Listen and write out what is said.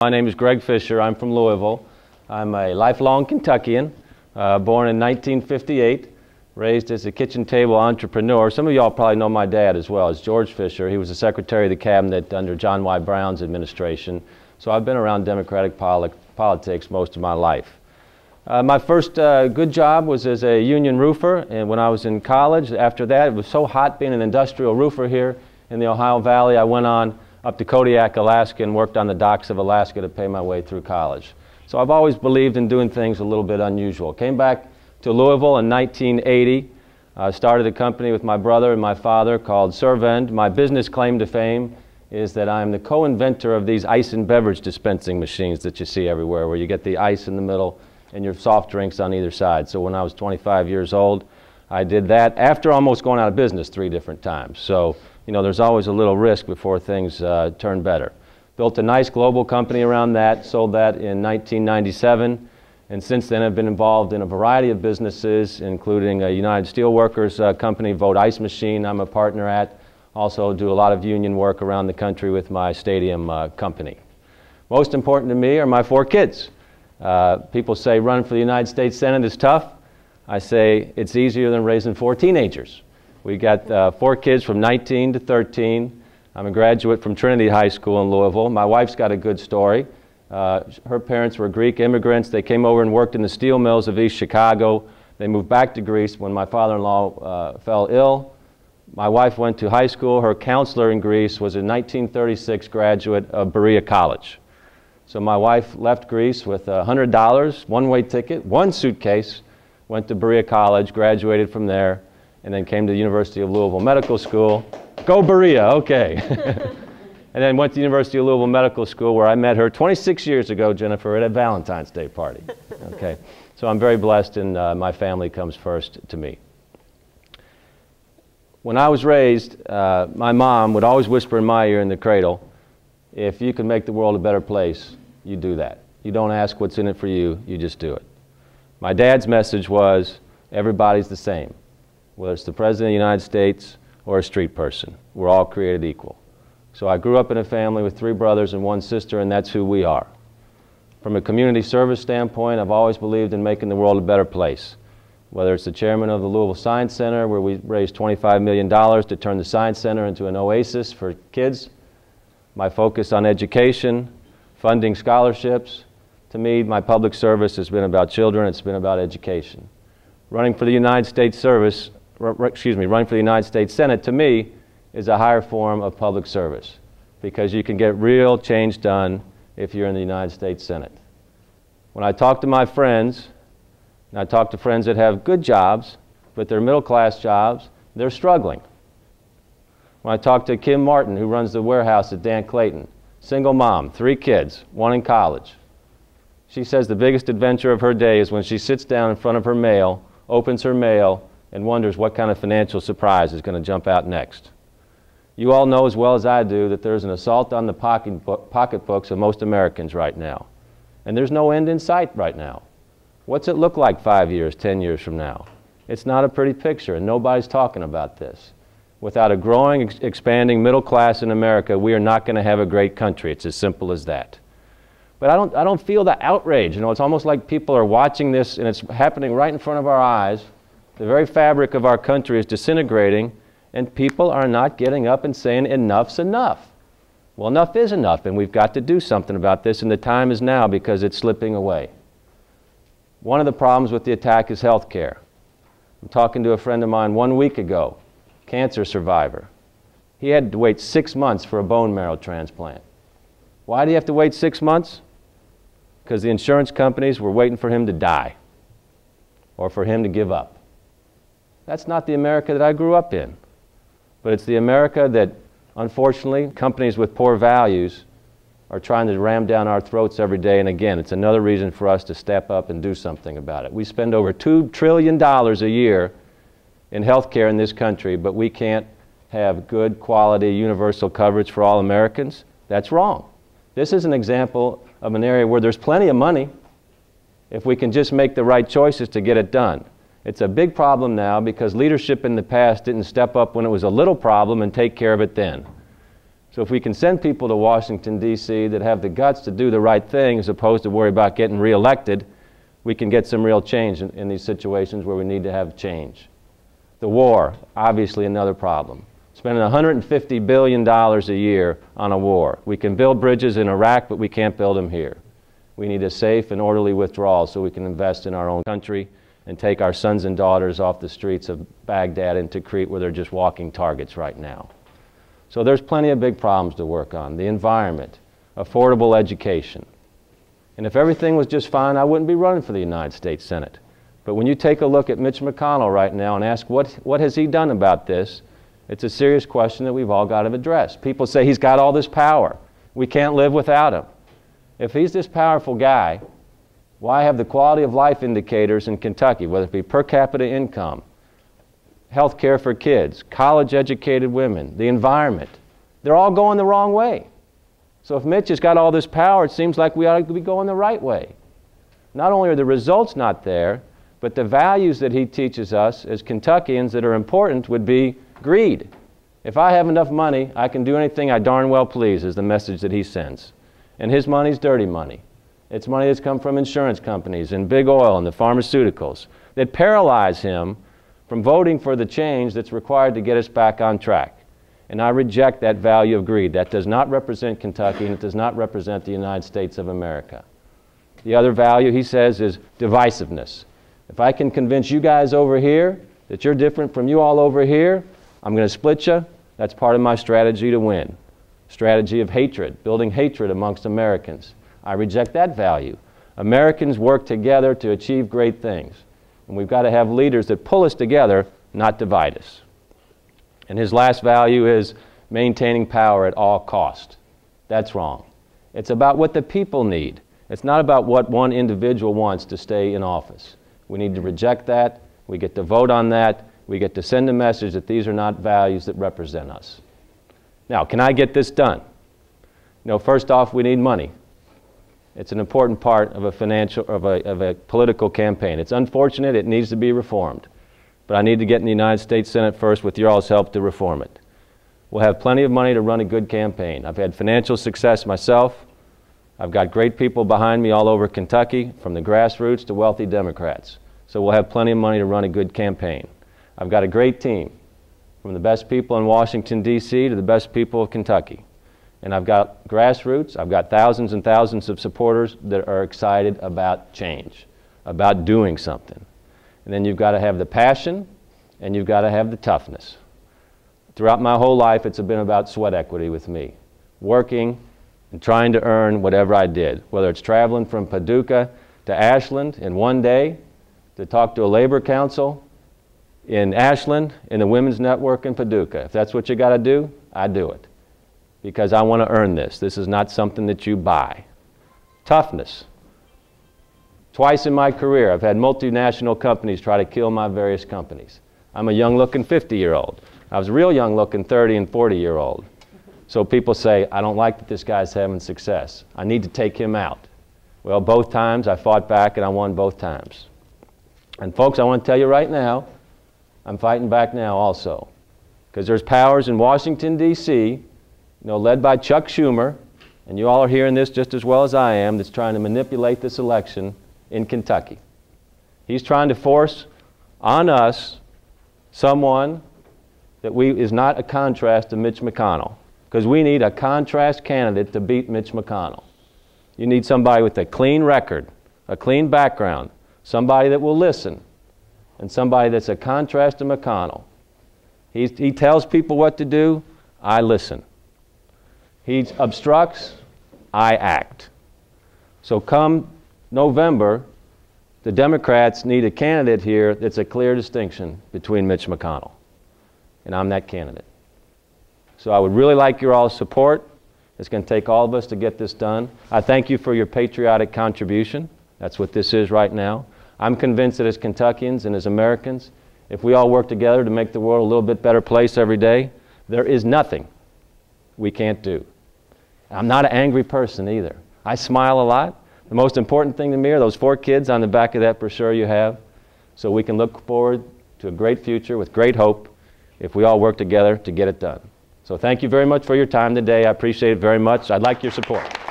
My name is Greg Fisher. I'm from Louisville. I'm a lifelong Kentuckian, born in 1958, raised as a kitchen table entrepreneur. Some of y'all probably know my dad as well as George Fisher. He was the Secretary of the Cabinet under John Y. Brown's administration. So I've been around Democratic politics most of my life. My first good job was as a union roofer, and when I was in college. After that, it was so hot being an industrial roofer here in the Ohio Valley, I went on up to Kodiak, Alaska, and worked on the docks of Alaska to pay my way through college. So I've always believed in doing things a little bit unusual. Came back to Louisville in 1980, started a company with my brother and my father called Servend. My business claim to fame is that I'm the co-inventor of these ice and beverage dispensing machines that you see everywhere, where you get the ice in the middle and your soft drinks on either side. So when I was 25 years old, I did that after almost going out of business 3 different times. So, you know, there's always a little risk before things turn better. Built a nice global company around that, sold that in 1997, and since then I've been involved in a variety of businesses, including a United Steelworkers company, Vote Ice Machine, I'm a partner at. Also do a lot of union work around the country with my stadium company. Most important to me are my 4 kids. People say running for the United States Senate is tough. I say it's easier than raising 4 teenagers. We got 4 kids from 19 to 13. I'm a graduate from Trinity High School in Louisville. My wife's got a good story. Her parents were Greek immigrants. They came over and worked in the steel mills of East Chicago. They moved back to Greece when my father-in-law fell ill. My wife went to high school. Her counselor in Greece was a 1936 graduate of Berea College. So my wife left Greece with $100, one-way ticket, 1 suitcase, went to Berea College, graduated from there, and then came to the University of Louisville Medical School. Go Berea, okay. And then went to the University of Louisville Medical School, where I met her 26 years ago, Jennifer, at a Valentine's Day party. Okay. So I'm very blessed, and my family comes first to me. When I was raised, my mom would always whisper in my ear in the cradle, if you can make the world a better place, you do that. You don't ask what's in it for you, you just do it. My dad's message was, everybody's the same. Whether it's the President of the United States or a street person, we're all created equal. So I grew up in a family with 3 brothers and 1 sister, and that's who we are. From a community service standpoint, I've always believed in making the world a better place. Whether it's the chairman of the Louisville Science Center, where we raised $25 million to turn the Science Center into an oasis for kids, my focus on education, funding scholarships. To me, my public service has been about children, it's been about education. Running for the United States running for the United States Senate, to me, is a higher form of public service, because you can get real change done if you're in the United States Senate. When I talk to my friends, and I talk to friends that have good jobs, but they're middle-class jobs, they're struggling. When I talk to Kim Martin, who runs the warehouse at Dan Clayton, single mom, 3 kids, 1 in college. She says the biggest adventure of her day is when she sits down in front of her mail, opens her mail, and wonders what kind of financial surprise is going to jump out next. You all know as well as I do that there's an assault on the pocketbooks of most Americans right now. And there's no end in sight right now. What's it look like 5 years, 10 years from now? It's not a pretty picture, and nobody's talking about this. Without a growing, expanding middle class in America, we are not going to have a great country. It's as simple as that. But I don't feel the outrage. You know, it's almost like people are watching this, and it's happening right in front of our eyes. The very fabric of our country is disintegrating, and people are not getting up and saying, enough's enough. Well, enough is enough, and we've got to do something about this, and the time is now because it's slipping away. One of the problems with the attack is health care. I'm talking to a friend of mine 1 week ago, cancer survivor. He had to wait 6 months for a bone marrow transplant. Why do you have to wait 6 months? Because the insurance companies were waiting for him to die or for him to give up. That's not the America that I grew up in. But it's the America that, unfortunately, companies with poor values are trying to ram down our throats every day. And again, it's another reason for us to step up and do something about it. We spend over $2 trillion a year in health care in this country, but we can't have good quality universal coverage for all Americans. That's wrong. This is an example of an area where there's plenty of money if we can just make the right choices to get it done. It's a big problem now because leadership in the past didn't step up when it was a little problem and take care of it then. So if we can send people to Washington, D.C. that have the guts to do the right thing as opposed to worry about getting reelected, we can get some real change in these situations where we need to have change. The war, obviously another problem. Spending $150 billion a year on a war. We can build bridges in Iraq, but we can't build them here. We need a safe and orderly withdrawal so we can invest in our own country and take our sons and daughters off the streets of Baghdad into Crete where they're just walking targets right now. So there's plenty of big problems to work on. The environment, affordable education. And if everything was just fine, I wouldn't be running for the United States Senate. But when you take a look at Mitch McConnell right now and ask what has he done about this, it's a serious question that we've all got to address. People say he's got all this power. We can't live without him. If he's this powerful guy, why have the quality of life indicators in Kentucky, whether it be per capita income, health care for kids, college-educated women, the environment, they're all going the wrong way. So if Mitch has got all this power, it seems like we ought to be going the right way. Not only are the results not there, but the values that he teaches us as Kentuckians that are important would be greed. If I have enough money, I can do anything I darn well please, is the message that he sends. And his money's dirty money. It's money that's come from insurance companies and big oil and the pharmaceuticals that paralyze him from voting for the change that's required to get us back on track. And I reject that value of greed. That does not represent Kentucky, and it does not represent the United States of America. The other value, he says, is divisiveness. If I can convince you guys over here that you're different from you all over here, I'm going to split you. That's part of my strategy to win. Strategy of hatred, building hatred amongst Americans. I reject that value. Americans work together to achieve great things. And we've got to have leaders that pull us together, not divide us. And his last value is maintaining power at all cost. That's wrong. It's about what the people need. It's not about what one individual wants to stay in office. We need to reject that. We get to vote on that. We get to send a message that these are not values that represent us. Now, can I get this done? You know, first off, we need money. It's an important part of a political campaign. It's unfortunate. It needs to be reformed. But I need to get in the United States Senate first with your all's help to reform it. We'll have plenty of money to run a good campaign. I've had financial success myself. I've got great people behind me all over Kentucky, from the grassroots to wealthy Democrats. So we'll have plenty of money to run a good campaign. I've got a great team, from the best people in Washington, D.C. to the best people of Kentucky. And I've got grassroots. I've got thousands and thousands of supporters that are excited about change, about doing something. And then you've got to have the passion, and you've got to have the toughness. Throughout my whole life, it's been about sweat equity with me, working and trying to earn whatever I did, whether it's traveling from Paducah to Ashland in one day to talk to a labor council in Ashland, in the Women's Network in Paducah. If that's what you got to do, I do it. Because I want to earn this. This is not something that you buy. Toughness. Twice in my career, I've had multinational companies try to kill my various companies. I'm a young-looking 50-year-old. I was a real young-looking 30 and 40-year-old. So people say, I don't like that this guy's having success. I need to take him out. Well, both times I fought back and I won both times. And folks, I want to tell you right now, I'm fighting back now also. Because there's powers in Washington, D.C., led by Chuck Schumer, and you all are hearing this just as well as I am, that's trying to manipulate this election in Kentucky. He's trying to force on us someone that is not a contrast to Mitch McConnell, because we need a contrast candidate to beat Mitch McConnell. You need somebody with a clean record, a clean background, somebody that will listen, and somebody that's a contrast to McConnell. He tells people what to do, I listen. He obstructs, I act. So come November, the Democrats need a candidate here that's a clear distinction between Mitch McConnell. And I'm that candidate. So I would really like your all's support. It's going to take all of us to get this done. I thank you for your patriotic contribution. That's what this is right now. I'm convinced that as Kentuckians and as Americans, if we all work together to make the world a little bit better place every day, there is nothing we can't do. I'm not an angry person either. I smile a lot. The most important thing to me are those 4 kids on the back of that brochure you have, so we can look forward to a great future with great hope if we all work together to get it done. So thank you very much for your time today. I appreciate it very much. I'd like your support.